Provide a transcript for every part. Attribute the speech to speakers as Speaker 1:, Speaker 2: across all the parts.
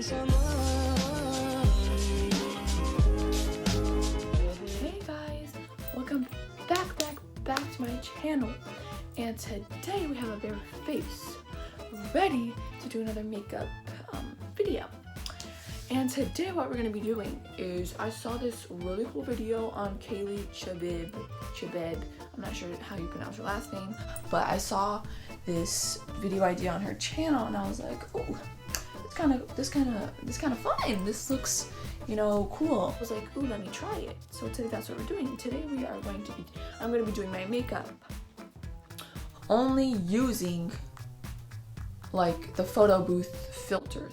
Speaker 1: Hey guys, welcome back to my channel, and today we have a bare face ready to do another makeup video. And today what we're going to be doing is, I saw this really cool video on chebib, I'm not sure how you pronounce her last name, but I saw this video idea on her channel and I was like, oh, this kind of fun. This looks, you know, cool. I was like, ooh, let me try it. So today that's what we're doing. Today I'm going to be doing my makeup only using like the photo booth filters.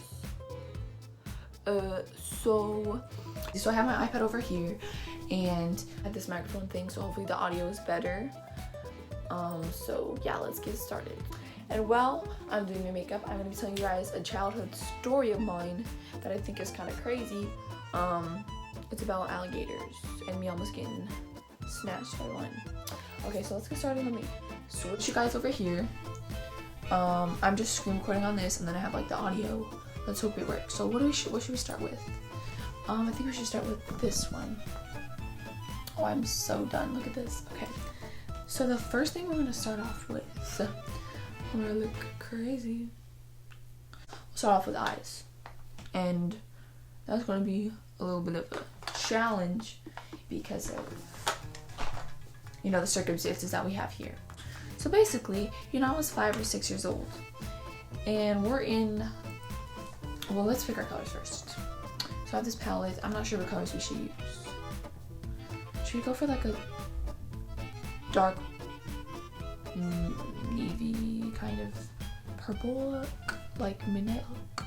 Speaker 1: So I have my iPad over here and I have this microphone thing, so hopefully the audio is better. So yeah, let's get started. And while I'm doing my makeup, I'm going to be telling you guys a childhood story of mine that I think is kind of crazy. It's about alligators and me almost getting snatched by one. Okay, so let's get started. Let me switch you guys over here. I'm just screen recording on this, and then I have like the audio. Let's hope it works. So what should we start with? I think we should start with this one. Oh, I'm so done. Look at this. Okay. So the first thing we're going to start off with, I'm going to look crazy. We'll start off with eyes. And that's going to be a little bit of a challenge because of, you know, the circumstances that we have here. So basically, you know, I was 5 or 6 years old. And we're in, well, let's pick our colors first. So I have this palette. I'm not sure what colors we should use. Should we go for like a dark navy kind of purple look, like midnight look?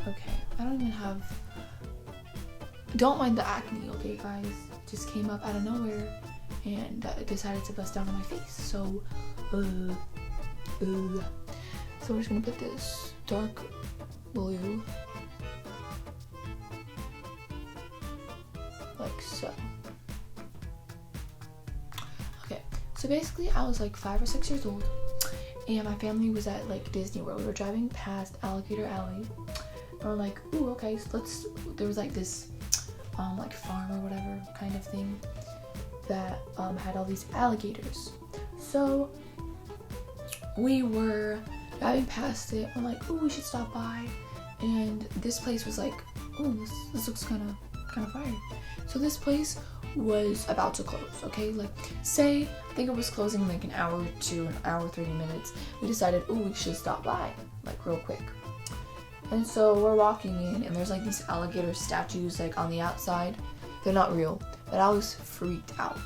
Speaker 1: Okay, I don't even have, don't mind the acne, okay guys? It just came up out of nowhere and decided to bust down on my face. So we're just gonna put this dark blue like so. Okay, so basically I was like 5 or 6 years old and my family was at like Disney World. We were driving past Alligator Alley and we're like, ooh, okay, so there was like this like farm or whatever kind of thing that had all these alligators. So we were driving past it. I'm like, ooh, we should stop by. And this place was like, ooh, this looks kind of fire. So this place was about to close, okay? Like, say, I think it was closing in like an hour to an hour 30 minutes. We decided, ooh, we should stop by, like real quick. And so we're walking in and there's like these alligator statues like on the outside. They're not real, but I was freaked out.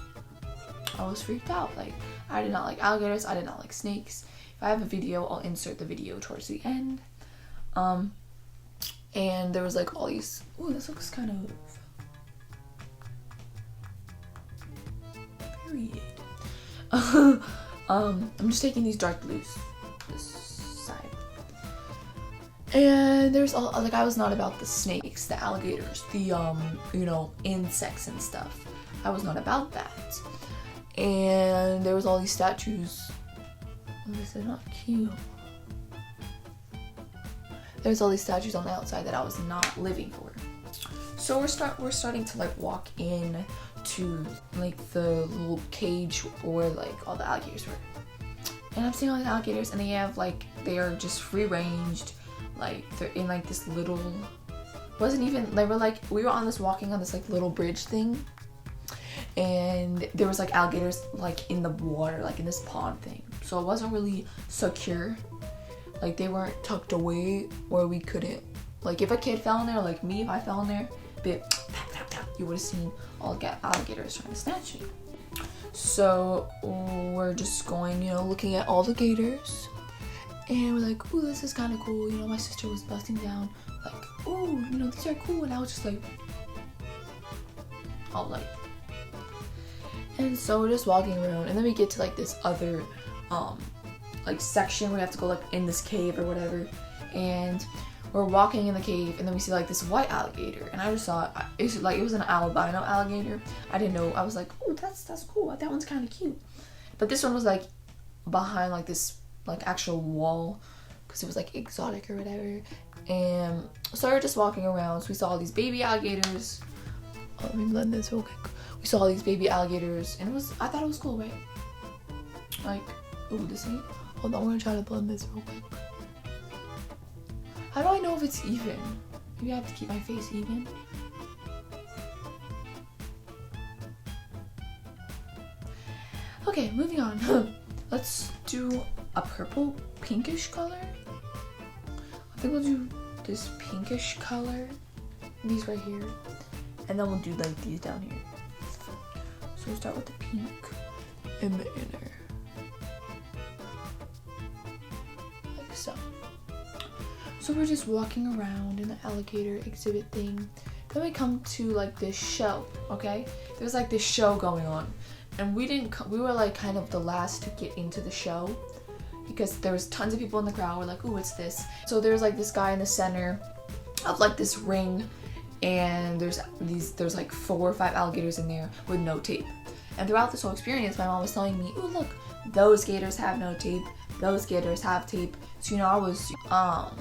Speaker 1: Like, I did not like alligators. I did not like snakes. If I have a video, I'll insert the video towards the end. And there was like all these, ooh, this looks kind of period. I'm just taking these dark blues this side. And there's all, like, I was not about the snakes, the alligators, the you know, insects and stuff. I was not about that. And there was all these statues. Oh, this is not cute. There's all these statues on the outside that I was not living for. So we're starting to like walk in to like the little cage where like all the alligators were. And I'm seeing all the alligators and they are just free ranged. Like they're in like this little, we were on this walking on this like little bridge thing. And there was like alligators like in the water, like in this pond thing. So it wasn't really secure. Like they weren't tucked away where we couldn't, like if a kid fell in there, like me, if I fell in there, you would have seen all the alligators trying to snatch me. So we're just going, you know, looking at all the gators. And we're like, ooh, this is kind of cool. You know, my sister was busting down like, ooh, you know, these are cool. And I was just like, all like. And so we're just walking around, and then we get to like this other like section where we have to go like in this cave or whatever, and we're walking in the cave and then we see like this white alligator, and I just thought it was an albino alligator. I didn't know. I was like, oh, that's cool, that one's kind of cute. But this one was like behind like this like actual wall because it was like exotic or whatever. And so we were just walking around. So we saw all these baby alligators. Oh, let me blend this real quick. We saw all these baby alligators, and I thought it was cool, right? Like, ooh, this ain't. Hold on, we're gonna try to blend this real quick. How do I know if it's even? Maybe I have to keep my face even. Okay, moving on. Let's do a purple pinkish color. I think we'll do this pinkish color. These right here. And then we'll do like these down here. So we'll start with the pink in the inner. Like so. So we're just walking around in the alligator exhibit thing. Then we come to like this show, okay? There's like this show going on. And we were like kind of the last to get into the show because there was tons of people in the crowd. We're like, ooh, what's this? So there's like this guy in the center of like this ring, and there's like 4 or 5 alligators in there with no tape. And throughout this whole experience, my mom was telling me, ooh, look, those gators have no tape, those gators have tape. So, you know, I was why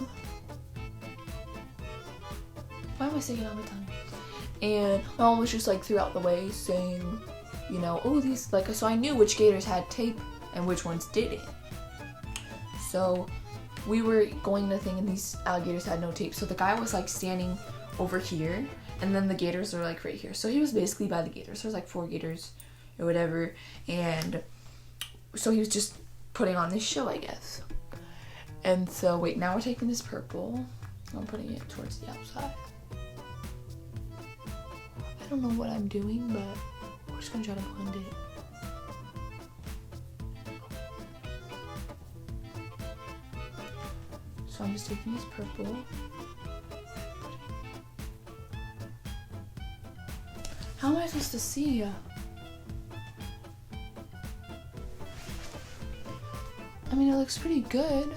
Speaker 1: am I saying it on my tongue? And my mom was just like throughout the way saying, you know, oh, these, like, so I knew which gators had tape and which ones didn't. So we were going to the thing and these alligators had no tape. So the guy was like standing over here and then the gators are like right here. So he was basically by the gators. There's like 4 gators or whatever. And so he was just putting on this show, I guess. And so, wait, now we're taking this purple. I'm putting it towards the outside. I don't know what I'm doing, but we're just gonna try to blend it. So I'm just taking this purple. How am I supposed to see? I mean, it looks pretty good,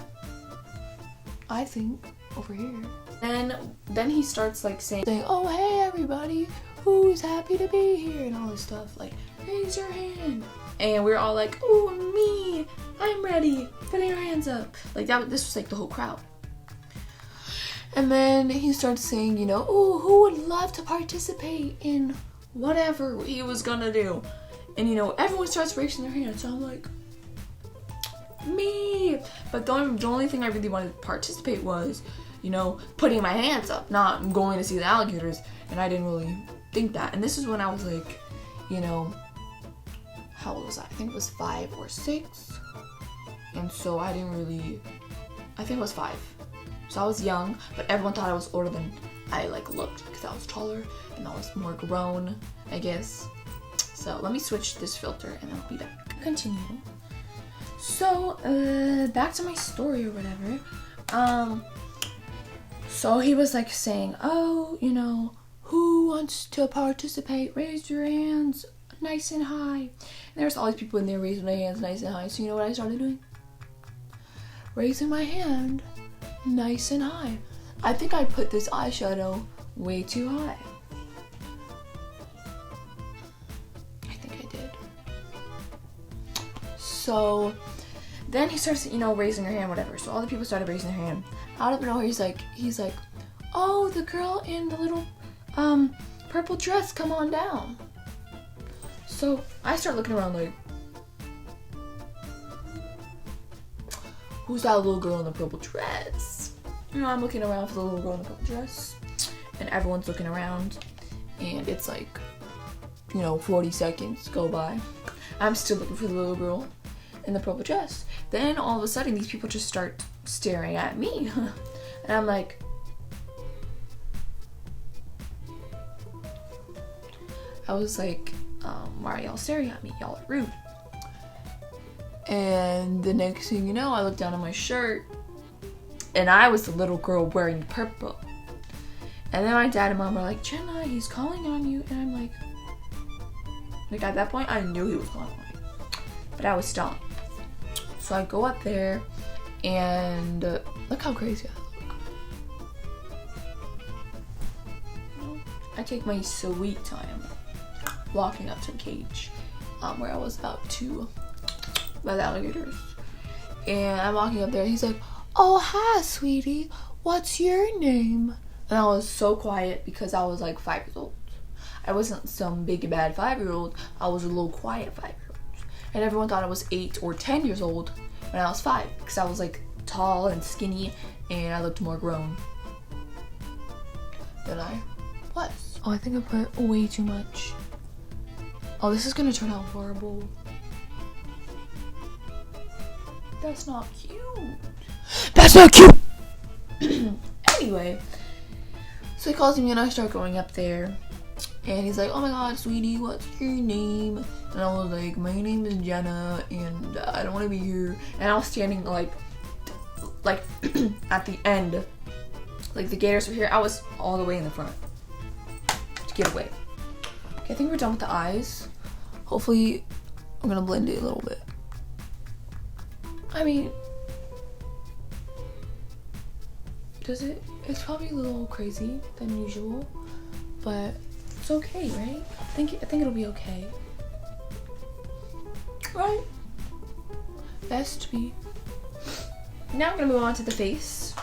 Speaker 1: I think, over here. And then he starts like saying, oh, hey everybody, who's happy to be here, and all this stuff, like, raise your hand. And we're all like, oh, me, I'm ready, putting our hands up. Like that, this was like the whole crowd. And then he starts saying, you know, oh, who would love to participate in whatever he was gonna do? And you know, everyone starts raising their hands, so I'm like, me. But the only thing I really wanted to participate was, you know, putting my hands up, not going to see the alligators. And I didn't really think that. And this is when I was like, you know, how old was I? I think it was 5 or 6. And so I think it was 5. So I was young, but everyone thought I was older than I like looked because I was taller and I was more grown, I guess. So let me switch this filter and then I'll be back. Continue. So, back to my story or whatever. So he was like saying, oh, you know, who wants to participate? Raise your hands nice and high. And there's all these people in there raising their hands nice and high. So you know what I started doing? Raising my hand nice and high. I think I put this eyeshadow way too high. I think I did. So then he starts, you know, raising her hand, whatever. So all the people started raising their hand. Out of nowhere, he's like, oh, the girl in the little purple dress, come on down. So I start looking around like, who's that little girl in the purple dress? You know, I'm looking around for the little girl in the purple dress, and everyone's looking around, and it's like, you know, 40 seconds go by. I'm still looking for the little girl in the purple dress. Then all of a sudden, these people just start staring at me, and I'm like, I was like, why are y'all staring at me? Y'all are rude. And the next thing you know, I look down at my shirt, and I was the little girl wearing purple. And then my dad and mom were like, Jenna, he's calling on you. And I'm like at that point, I knew he was calling on me, but I was stalling. So I go up there, and look how crazy I look. I take my sweet time walking up to the cage where I was about to by the alligators. And I'm walking up there, he's like, oh, hi, sweetie. what's your name? And I was so quiet because I was like 5 years old. I wasn't some big bad 5-year-old. I was a little quiet 5-year-old. And everyone thought I was 8 or 10 years old when I was 5 because I was like tall and skinny and I looked more grown than I was. Oh, I think I put way too much. Oh, this is gonna turn out horrible. That's not cute. That's not cute! Anyway, so he calls me and I start going up there. And he's like, oh my god, sweetie, what's your name? And I was like, my name is Jenna and I don't want to be here. And I was standing like at the end. Like the gators were here. I was all the way in the front to get away. Okay, I think we're done with the eyes. Hopefully, I'm gonna blend it a little bit. I mean, does it? It's probably a little crazy than usual, but it's okay, right? I think it'll be okay, right? Best be. Now I'm gonna move on to the face.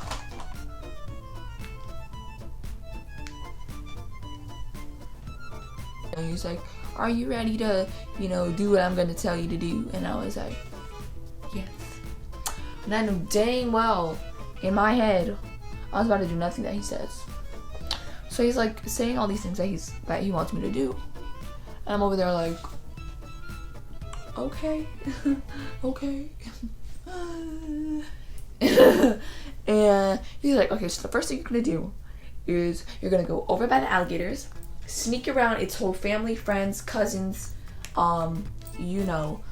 Speaker 1: And he's like, are you ready to, you know, do what I'm gonna tell you to do? And I was like, yes. And I knew dang well in my head I was about to do nothing that he says. So he's like saying all these things that he wants me to do. And I'm over there like, okay, okay. And he's like, okay, so the first thing you're gonna do is you're gonna go over by the alligators, sneak around its whole family, friends, cousins, you know,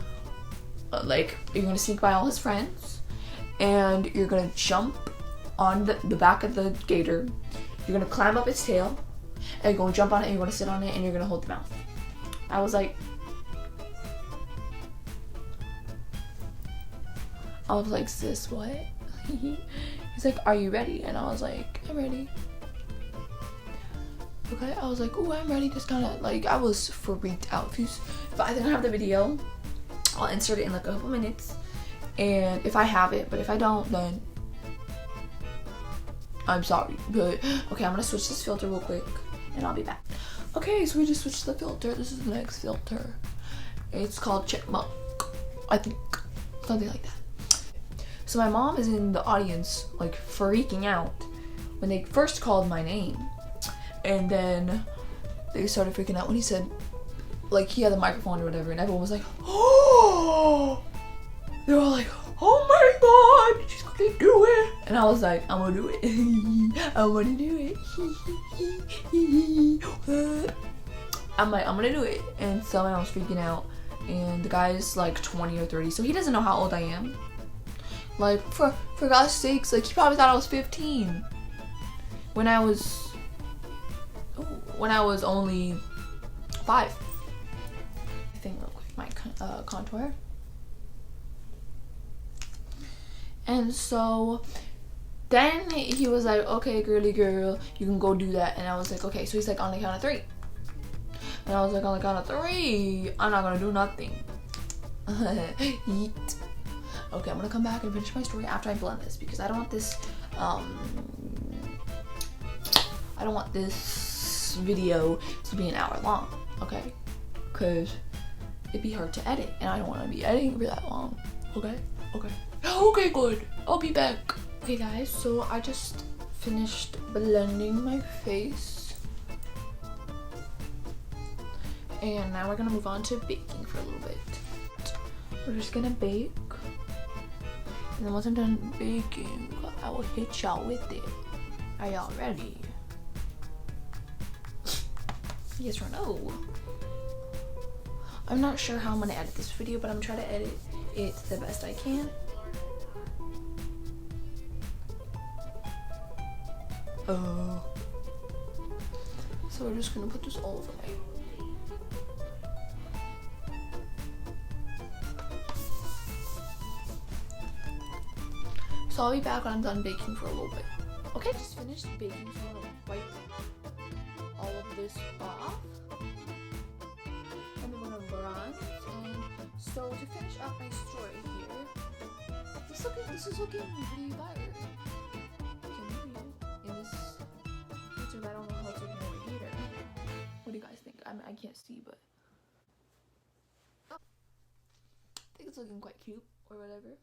Speaker 1: like you're gonna sneak by all his friends, and you're gonna jump on the back of the gator. You're gonna climb up its tail, and you're gonna jump on it, and you're gonna sit on it, and you're gonna hold the mouth. I was like, sis, what? He's like, are you ready? And I was like, I'm ready. Okay, I was like, ooh, I'm ready. Just kind of like, I was freaked out. If I didn't have the video, I'll insert it in like a couple minutes. And if I have it, but if I don't, then I'm sorry. But okay, I'm gonna switch this filter real quick and I'll be back. Okay, so we just switched the filter. This is the next filter. It's called Chipmunk, I think. Something like that. So my mom is in the audience, like freaking out when they first called my name. And then they started freaking out when he said, like, he had the microphone or whatever, and everyone was like, oh! They were all like, oh my god, she's gonna do it! And I was like, I'm gonna do it. I'm gonna do it. I'm like, I'm gonna do it. And so I was freaking out, and the guy's like 20 or 30, so he doesn't know how old I am. Like, for God's sakes, like, he probably thought I was 15 when I was only 5. I think real quick, my contour. And so then he was like, okay, girly girl, you can go do that. And I was like, okay. So he's like, on the count of 3. And I was like, on the count of 3, I'm not gonna do nothing. Yeet. Okay, I'm gonna come back and finish my story after I blend this, because I don't want this video to be an hour long, okay? Because it'd be hard to edit, and I don't want to be editing for that long, okay? Okay, good. I'll be back. Okay, guys, so I just finished blending my face. And now we're gonna move on to baking for a little bit. We're just gonna bake. And then once I'm done baking, I will hit y'all with it. Are y'all ready? Yes or no? I'm not sure how I'm gonna edit this video, but I'm trying to edit it the best I can. So we're just gonna put this all over my. So I'll be back when I'm done baking for a little bit. Okay, just finished baking, so I'm gonna wipe all of this off. And I'm gonna bronze. And so to finish up my story here, this is looking pretty better. Can you I can't see, but I think it's looking quite cute or whatever.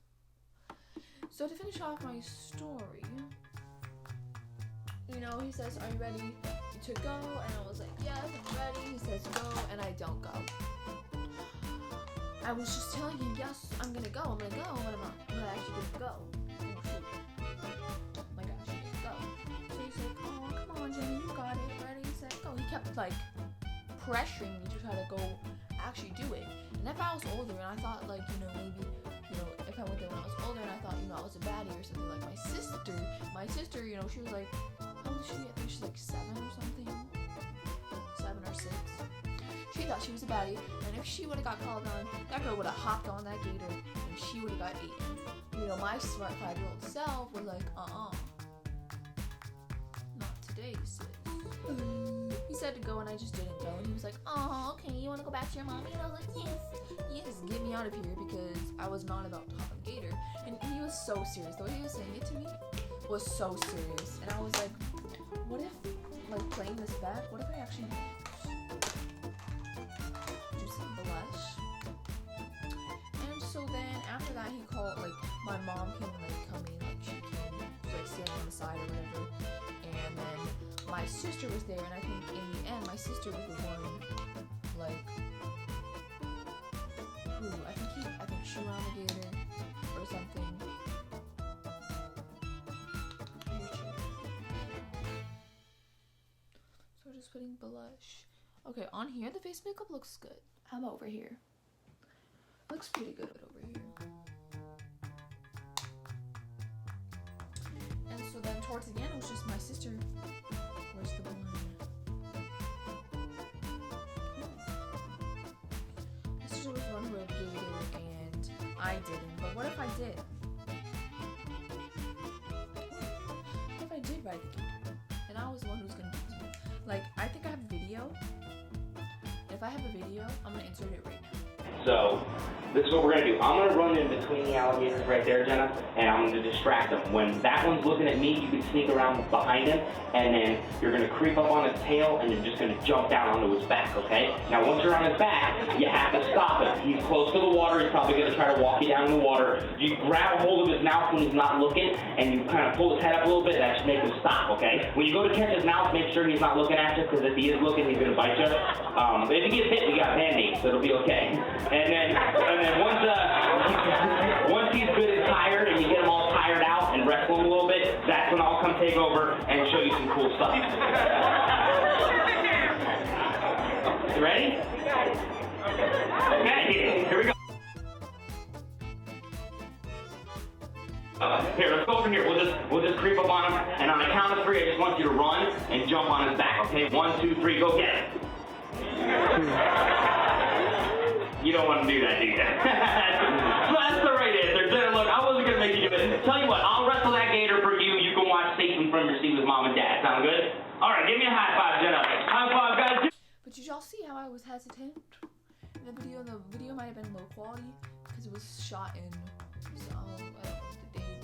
Speaker 1: So to finish off my story, you know, he says, "Are you ready to go?" And I was like, "Yes, I'm ready." He says, "Go," and I don't go. I was just telling him, "Yes, I'm gonna go, I'm gonna go," when I actually didn't go. Oh shoot. Like, I actually didn't go. So he's like, "Oh, come on, Jenny, you got it, ready, set, go." He kept like pressuring me to try to go actually do it. And if I was older and I thought, like, you know, maybe, you know, if I went there when I was older and I thought, you know, I was a baddie or something, like my sister, you know, she was like, how old is she? I think she's like 7 or something. 7 or 6. She thought she was a baddie, and if she would have got called on, that girl would have hopped on that gator and she would have got eaten. You know, my smart 5-year-old self was like, not today, sis. He said to go and I just didn't go, and he was like, "Oh, okay, you want to go back to your mommy?" And I was like, yes, get me out of here, because I was not about to hop on gator. And he was so serious. The way he was saying it to me was so serious, and I was like, what if, like, playing this back, what if I actually do some blush? And so then after that, he called, like, my mom came, like, coming, like, she came, like, standing on the side or whatever, and then my sister was there, and I think in the end, my sister was the one, like, who, I think she went on the gator or something. So we're just putting blush. Okay, on here, the face makeup looks good. How about over here? Looks pretty good over here. And so then towards the end, it was just my sister. Where's the one? My sister was the one who had gator, and I didn't. But what if I did? What if I did ride the gator? And I was the one who's gonna do it. Like, I think I have a video. If I have a video, I'm gonna insert it right now.
Speaker 2: So, this is what we're going to do. I'm going to run in between the alligators right there, Jenna, and I'm going to distract them. When that one's looking at me, you can sneak around behind him, and then you're going to creep up on his tail, and you're just going to jump down onto his back, okay? Now, once you're on his back, you have to stop him. He's close to the water. He's probably going to try to walk you down in the water. You grab a hold of his mouth when he's not looking, and you kind of pull his head up a little bit. That should make him stop, okay? When you go to catch his mouth, make sure he's not looking at you, because if he is looking, he's going to bite you. If he gets hit, we got Band-Aids, so it'll be okay. And then once he's good and tired, and you get him all tired out and wrestle him a little bit, that's when I'll come take over and show you some cool stuff. You ready? Okay, here we go. Here, let's go over here. We'll just creep up on him, and on the count of 3, I just want you to run and jump on his back. Okay, 1, 2, 3, go get it. You don't want to do that, do you? So that's the right answer. Look, I wasn't going to make you do it. Tell you what, I'll wrestle that gator for you. You can watch safely from your seat with mom and dad. Sound good? All right, give me a high five, Jenna. High five, guys.
Speaker 1: But did y'all see how I was hesitant in the video? The video might have been low quality because it was shot in, I don't know the date,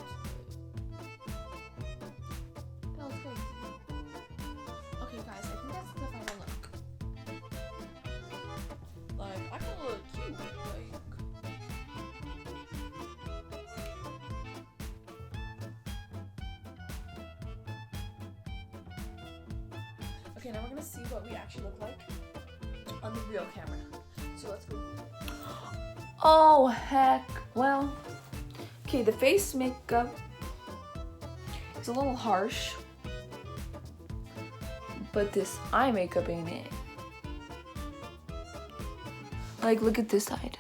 Speaker 1: but that was crazy. Okay, guys, I think that's the final look. Like, I can look cute, like. Okay, now we're gonna see what we actually look like on the real camera. So let's go. Oh, heck. Well, okay, the face makeup is a little harsh, but this eye makeup ain't it. Like, look at this side.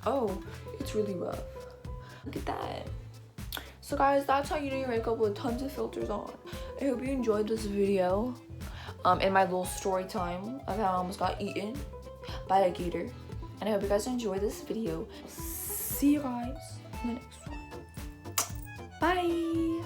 Speaker 1: Oh, it's really rough. Look at that. So guys, that's how you do your makeup with tons of filters on. I hope you enjoyed this video and my little story time of how I almost got eaten by a gator. And I hope you guys enjoyed this video. See you guys in the next one. Bye.